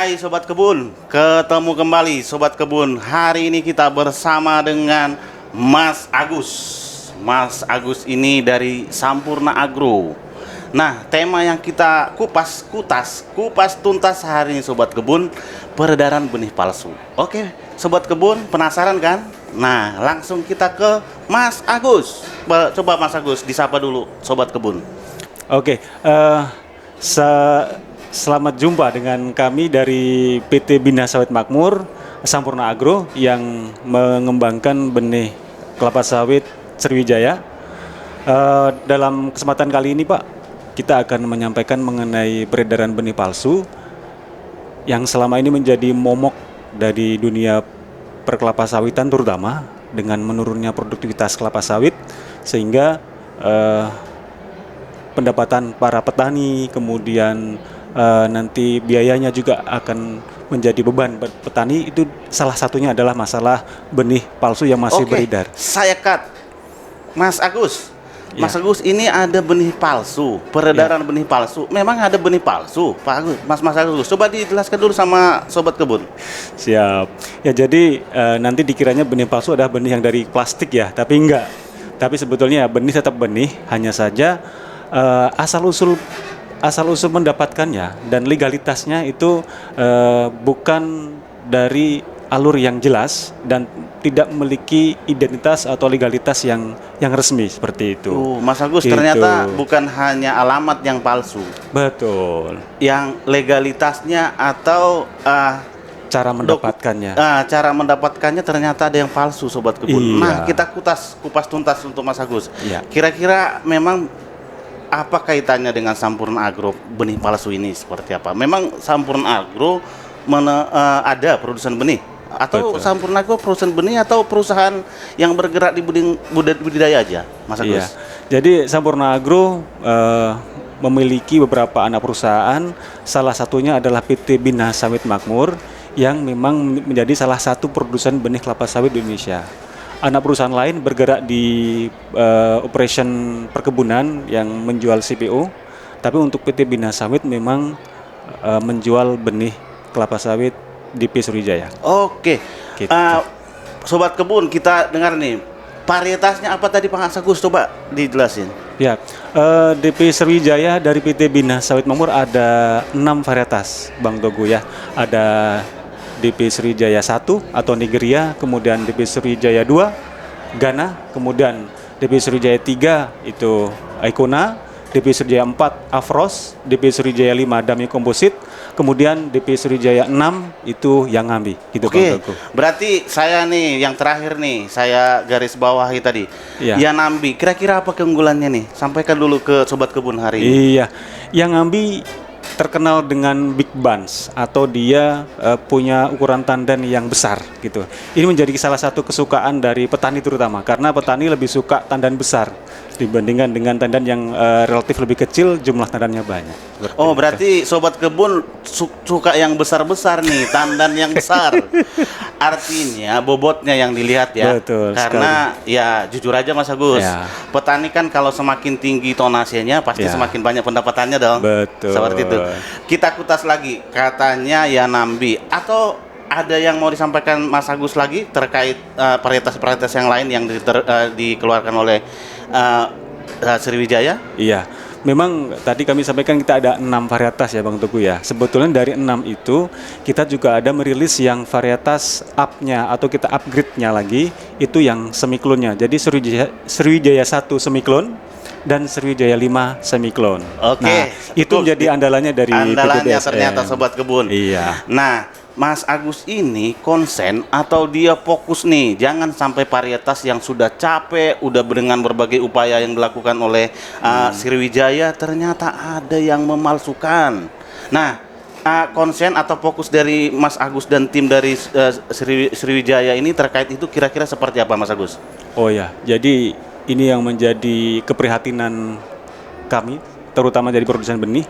Hai Sobat Kebun, ketemu kembali Sobat Kebun. Hari ini kita bersama dengan Mas Agus. Mas Agus ini dari Sampurna Agro. Nah, tema yang kita kupas tuntas hari ini Sobat Kebun, peredaran benih palsu. Oke, Sobat Kebun, penasaran kan? Nah, langsung kita ke Mas Agus. Coba Mas Agus disapa dulu Sobat Kebun. Oke, selamat jumpa dengan kami dari PT Bina Sawit Makmur Sampurna Agro yang mengembangkan benih kelapa sawit Sriwijaya. Dalam kesempatan kali ini Pak, kita akan menyampaikan mengenai peredaran benih palsu yang selama ini menjadi momok dari dunia perkelapa sawitan, terutama dengan menurunnya produktivitas kelapa sawit, sehingga pendapatan para petani, kemudian nanti biayanya juga akan menjadi beban petani. Itu salah satunya adalah masalah benih palsu yang masih beredar. Saya cut Mas Agus. Ya. Mas Agus, ini ada benih palsu, peredaran benih palsu. Memang ada benih palsu, Pak Agus. Mas Agus, coba dijelaskan dulu sama Sobat Kebun. Siap. Ya, jadi nanti dikiranya benih palsu adalah benih yang dari plastik ya, tapi enggak. Tapi sebetulnya benih tetap benih, hanya saja asal usul mendapatkannya dan legalitasnya itu bukan dari alur yang jelas dan tidak memiliki identitas atau legalitas yang resmi seperti itu. Mas Agus, gitu. Ternyata bukan hanya alamat yang palsu. Betul. Yang legalitasnya atau Cara mendapatkannya. Cara mendapatkannya ternyata ada yang palsu, Sobat Kebun. Iya. Nah, kita kupas tuntas untuk Mas Agus. Iya. Kira-kira memang apa kaitannya dengan Sampurna Agro benih palsu ini seperti apa? Memang Sampurna Agro ada produsen benih atau Betul. Sampurna Agro produsen benih atau perusahaan yang bergerak di budidaya aja, Mas Agus? Iya. Jadi Sampurna Agro memiliki beberapa anak perusahaan. Salah satunya adalah PT Bina Sawit Makmur yang memang menjadi salah satu produsen benih kelapa sawit di Indonesia. Anak perusahaan lain bergerak di operation perkebunan yang menjual CPO, tapi untuk PT Bina Sawit memang menjual benih kelapa sawit DP Sriwijaya. Oke. Gitu. Sobat Kebun, kita dengar nih, varietasnya apa tadi Pak Agus? Coba dijelasin. Ya, DP Sriwijaya dari PT Bina Sawit Makmur ada 6 varietas, Bang Togu ya. Ada DP Sriwijaya 1 atau Nigeria, kemudian DP Sriwijaya 2 Ghana, kemudian DP Sriwijaya 3 itu Icona, DP Sriwijaya 4 Afros, DP Sriwijaya 5 Dami Komposit, kemudian DP Sriwijaya 6 itu Yangambi gitu. Oke, Bang Togu. berarti saya nih yang terakhir nih, saya garis bawahi tadi. Iya. Yanambi, kira-kira apa keunggulannya nih? Sampaikan dulu ke Sobat Kebun hari ini. Iya, Yangambi terkenal dengan big buns atau dia punya ukuran tandan yang besar gitu. Ini menjadi salah satu kesukaan dari petani terutama karena petani lebih suka tandan besar dibandingkan dengan tandan yang relatif lebih kecil, jumlah tandannya banyak. Berarti Sobat Kebun suka yang besar-besar nih, tandan yang besar. Artinya bobotnya yang dilihat ya. Betul Karena ya jujur aja Mas Agus, Ya. petani kan kalau semakin tinggi tonasenya pasti Ya. semakin banyak pendapatannya dong. Betul. Seperti itu. Kita kutas lagi, katanya Yanambi atau ada yang mau disampaikan Mas Agus lagi terkait varietas-varietas yang lain yang dikeluarkan oleh Sriwijaya? Iya, memang tadi kami sampaikan kita ada 6 varietas ya Bang Teguh ya. Sebetulnya dari 6 itu kita juga ada merilis yang varietas up-nya atau kita upgrade-nya lagi, itu yang semiklonnya. Jadi Sriwijaya 1 semiklon dan Sriwijaya 5 semiklon. Oke. Nah, itu menjadi andalannya dari Andalannya PT BSM. ternyata Sobat Kebun. Iya. Nah, Mas Agus ini konsen atau dia fokus nih, jangan sampai varietas yang sudah capek, udah dengan berbagai upaya yang dilakukan oleh Sriwijaya ternyata ada yang memalsukan. Nah, konsen atau fokus dari Mas Agus dan tim dari Sriwijaya ini terkait itu kira-kira seperti apa Mas Agus? Oh ya, jadi ini yang menjadi keprihatinan kami, terutama dari produsen benih,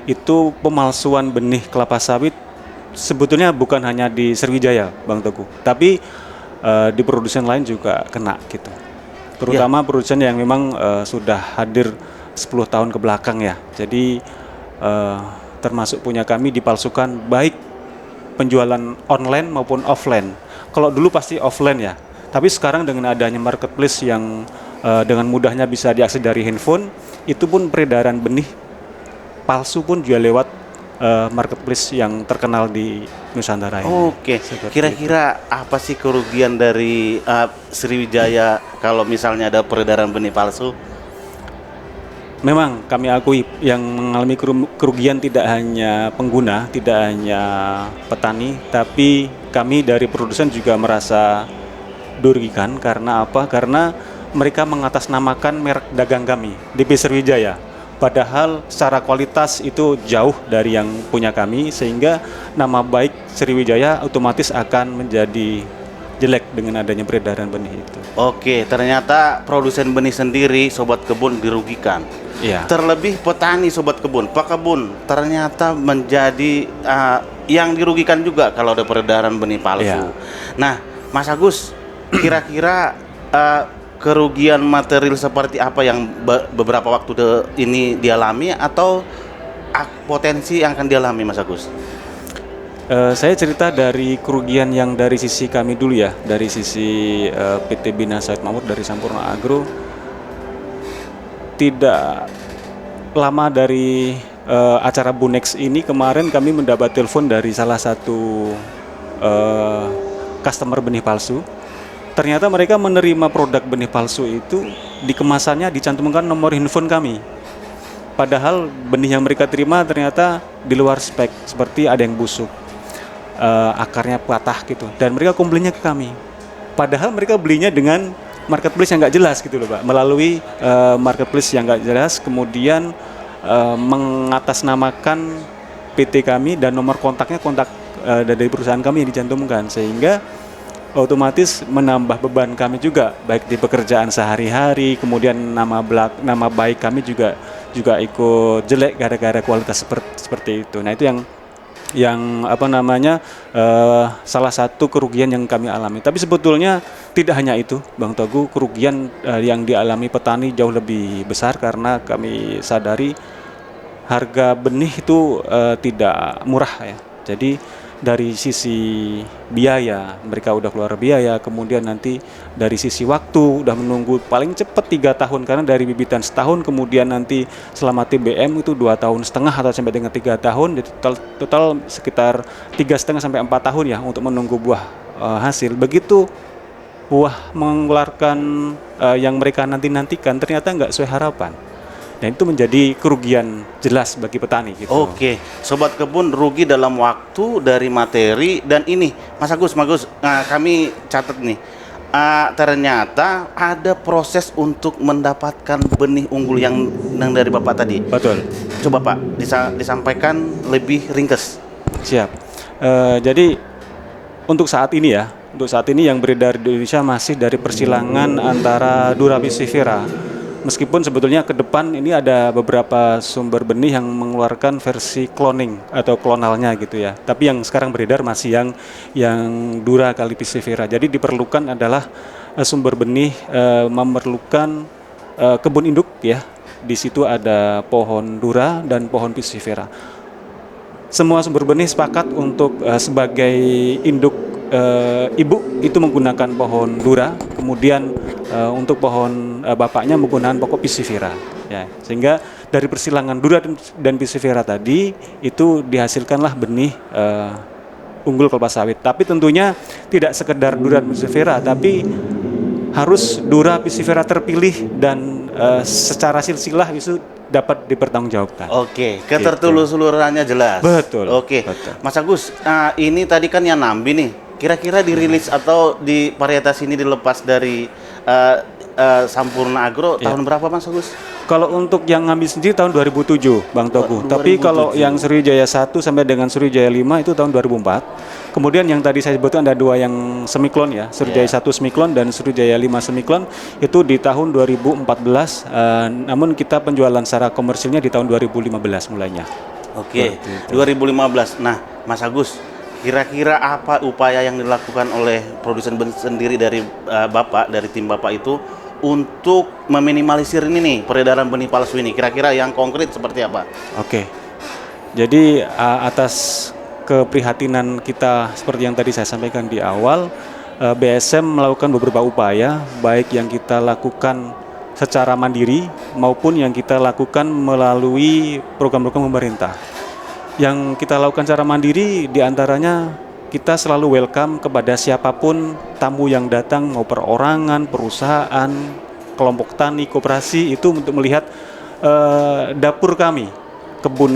itu pemalsuan benih kelapa sawit sebetulnya bukan hanya di Sriwijaya, Bang Teguh, tapi di produsen lain juga kena gitu. Terutama produsen yang memang sudah hadir 10 tahun ke belakang ya. Jadi termasuk punya kami dipalsukan baik penjualan online maupun offline. Kalau dulu pasti offline ya, tapi sekarang dengan adanya marketplace yang dengan mudahnya bisa diakses dari handphone, itu pun peredaran benih palsu pun juga lewat marketplace yang terkenal di Nusantara ini. Oke, kira-kira apa sih kerugian dari Sriwijaya kalau misalnya ada peredaran benih palsu? Memang kami akui yang mengalami kerugian tidak hanya pengguna, tidak hanya petani, tapi kami dari produsen juga merasa dirugikan. Karena apa? Karena mereka mengatasnamakan merek dagang kami, DP Sriwijaya. Padahal secara kualitas itu jauh dari yang punya kami, sehingga nama baik Sriwijaya otomatis akan menjadi jelek dengan adanya peredaran benih itu. Oke, ternyata produsen benih sendiri, sobat kebun dirugikan. Iya. Terlebih petani, sobat kebun, pekebun ternyata menjadi yang dirugikan juga kalau ada peredaran benih palsu. Iya. Nah, Mas Agus, kira-kira kerugian material seperti apa yang beberapa waktu ini dialami atau potensi yang akan dialami, Mas Agus? Saya cerita dari kerugian yang dari sisi kami dulu ya, dari sisi PT Bina Sawit Makmur dari Sampurna Agro. Tidak lama dari acara Bunex ini kemarin kami mendapat telepon dari salah satu customer benih palsu. Ternyata mereka menerima produk benih palsu itu, di kemasannya dicantumkan nomor handphone kami. Padahal benih yang mereka terima ternyata di luar spek, seperti ada yang busuk, akarnya patah gitu, dan mereka komplainnya ke kami. Padahal mereka belinya dengan marketplace yang nggak jelas gitu loh Pak, melalui marketplace yang nggak jelas, kemudian mengatasnamakan PT kami dan nomor kontaknya kontak dari perusahaan kami yang dicantumkan, sehingga otomatis menambah beban kami juga baik di pekerjaan sehari-hari, kemudian nama baik kami juga ikut jelek gara-gara kualitas seperti itu. Nah, itu yang apa namanya salah satu kerugian yang kami alami. Tapi sebetulnya tidak hanya itu, Bang Togu, kerugian yang dialami petani jauh lebih besar karena kami sadari harga benih itu tidak murah ya. Jadi dari sisi biaya, mereka udah keluar biaya, kemudian nanti dari sisi waktu udah menunggu paling cepat 3 tahun, karena dari bibitan setahun, kemudian nanti selama TBM itu 2,5 tahun atau sampai dengan 3 tahun, jadi total sekitar 3,5 sampai 4 tahun ya untuk menunggu buah hasil. Begitu buah mengeluarkan yang mereka nantikan ternyata nggak sesuai harapan. Dan itu menjadi kerugian jelas bagi petani gitu. Oke, sobat kebun rugi dalam waktu, dari materi, dan ini Mas Agus, kami catat nih, ternyata ada proses untuk mendapatkan benih unggul yang dari Bapak tadi. Betul. Coba Pak disampaikan lebih ringkes. Siap. Jadi untuk saat ini yang beredar di Indonesia masih dari persilangan antara Dura Piscifera. Meskipun sebetulnya ke depan ini ada beberapa sumber benih yang mengeluarkan versi cloning atau klonalnya gitu ya. Tapi yang sekarang beredar masih yang Dura kali Piscifera. Jadi diperlukan adalah sumber benih memerlukan kebun induk ya. Di situ ada pohon Dura dan pohon Piscifera. Semua sumber benih sepakat untuk sebagai induk ibu itu menggunakan pohon Dura, kemudian untuk pohon bapaknya menggunakan pokok Piscifera ya. Sehingga dari persilangan Dura dan Piscifera tadi itu dihasilkanlah benih unggul kelapa sawit. Tapi tentunya tidak sekedar Dura dan Piscifera, tapi harus Dura Piscifera terpilih dan secara silsilah itu dapat dipertanggungjawabkan. Oke, ketertelusurannya jelas. Betul. Oke, betul. Mas Agus, ini tadi kan yang Nambi nih. Kira-kira dirilis atau di varietas ini dilepas dari Sampurna Agro tahun berapa, Mas Agus? Kalau untuk yang ngambil sendiri tahun 2007, Bang Togu. Tapi kalau yang Sriwijaya 1 sampai dengan Sriwijaya 5 itu tahun 2004. Kemudian yang tadi saya sebutkan ada 2 yang semiklon ya, Sriwijaya 1 semiklon dan Sriwijaya 5 semiklon itu di tahun 2014. Namun kita penjualan secara komersilnya di tahun 2015 mulainya. Oke, 2015. Nah, Mas Agus, kira-kira apa upaya yang dilakukan oleh produsen sendiri dari Bapak, dari tim Bapak itu untuk meminimalisir ini nih, peredaran benih palsu ini? Kira-kira yang konkret seperti apa? Oke. Jadi atas keprihatinan kita seperti yang tadi saya sampaikan di awal, BSM melakukan beberapa upaya, baik yang kita lakukan secara mandiri maupun yang kita lakukan melalui program-program pemerintah. Yang kita lakukan secara mandiri diantaranya kita selalu welcome kepada siapapun tamu yang datang, mau perorangan, perusahaan, kelompok tani, koperasi, itu untuk melihat dapur kami, kebun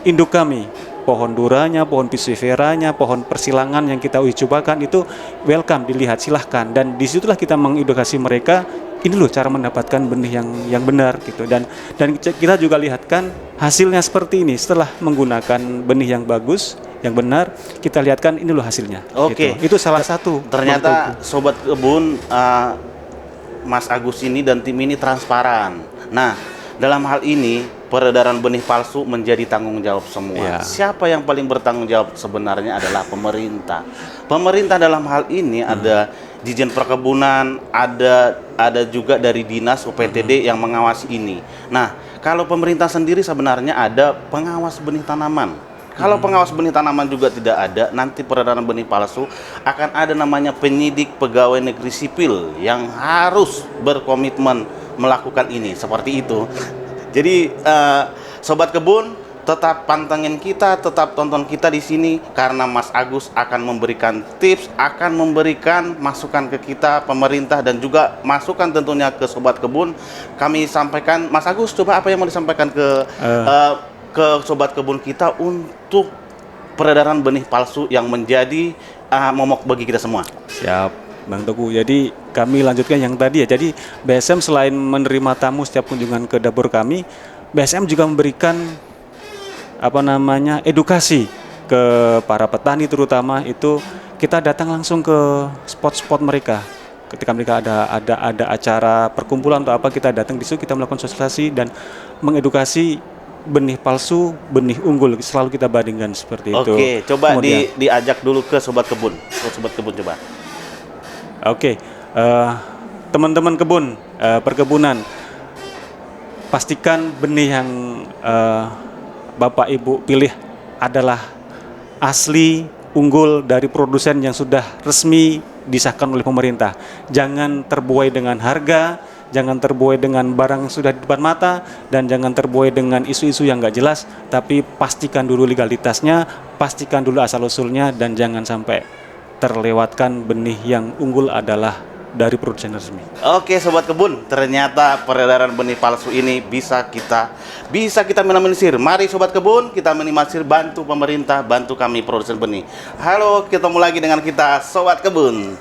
induk kami, pohon duranya, pohon pisciferanya, pohon persilangan yang kita uji cobakan, itu welcome, dilihat, silahkan. Dan disitulah kita mengedukasi mereka, ini loh cara mendapatkan benih yang benar gitu. Dan kita juga lihatkan hasilnya seperti ini setelah menggunakan benih yang bagus, yang benar, kita lihatkan ini loh hasilnya. Oke. Gitu. Itu salah satu. Ternyata sobat kebun, Mas Agus ini dan tim ini transparan. Nah, dalam hal ini peredaran benih palsu menjadi tanggung jawab semua. Ya. Siapa yang paling bertanggung jawab sebenarnya adalah pemerintah. Pemerintah dalam hal ini ada Dijen Perkebunan, ada juga dari Dinas UPTD yang mengawasi ini. Nah, kalau pemerintah sendiri sebenarnya ada pengawas benih tanaman. Kalau pengawas benih tanaman juga tidak ada, nanti peredaran benih palsu akan ada namanya penyidik pegawai negeri sipil yang harus berkomitmen melakukan ini, seperti itu. Jadi sobat kebun, tetap pantengin kita, tetap tonton kita di sini karena Mas Agus akan memberikan tips, akan memberikan masukan ke kita, pemerintah, dan juga masukan tentunya ke sobat kebun. Kami sampaikan, Mas Agus, coba apa yang mau disampaikan ke sobat kebun kita untuk peredaran benih palsu yang menjadi momok bagi kita semua. Siap, Bang Teguh. Jadi kami lanjutkan yang tadi ya. Jadi BSM selain menerima tamu setiap kunjungan ke dapur kami, BSM juga memberikan edukasi ke para petani, terutama itu kita datang langsung ke spot-spot mereka. Ketika mereka ada acara perkumpulan atau apa, kita datang di situ, kita melakukan sosialisasi dan mengedukasi benih palsu, benih unggul, selalu kita bandingkan seperti itu. Oke, coba diajak dulu ke sobat kebun. Ke sobat kebun coba. Oke, teman-teman kebun, perkebunan, pastikan benih yang Bapak Ibu pilih adalah asli, unggul dari produsen yang sudah resmi disahkan oleh pemerintah. Jangan terbuai dengan harga, jangan terbuai dengan barang yang sudah di depan mata, dan jangan terbuai dengan isu-isu yang nggak jelas, tapi pastikan dulu legalitasnya, pastikan dulu asal-usulnya, dan jangan sampai terlewatkan benih yang unggul adalah dari produsen resmi. Oke sobat kebun, ternyata peredaran benih palsu ini bisa kita minimalisir. Mari sobat kebun, kita minimalisir, bantu pemerintah, bantu kami produsen benih. Halo, ketemu lagi dengan kita sobat kebun.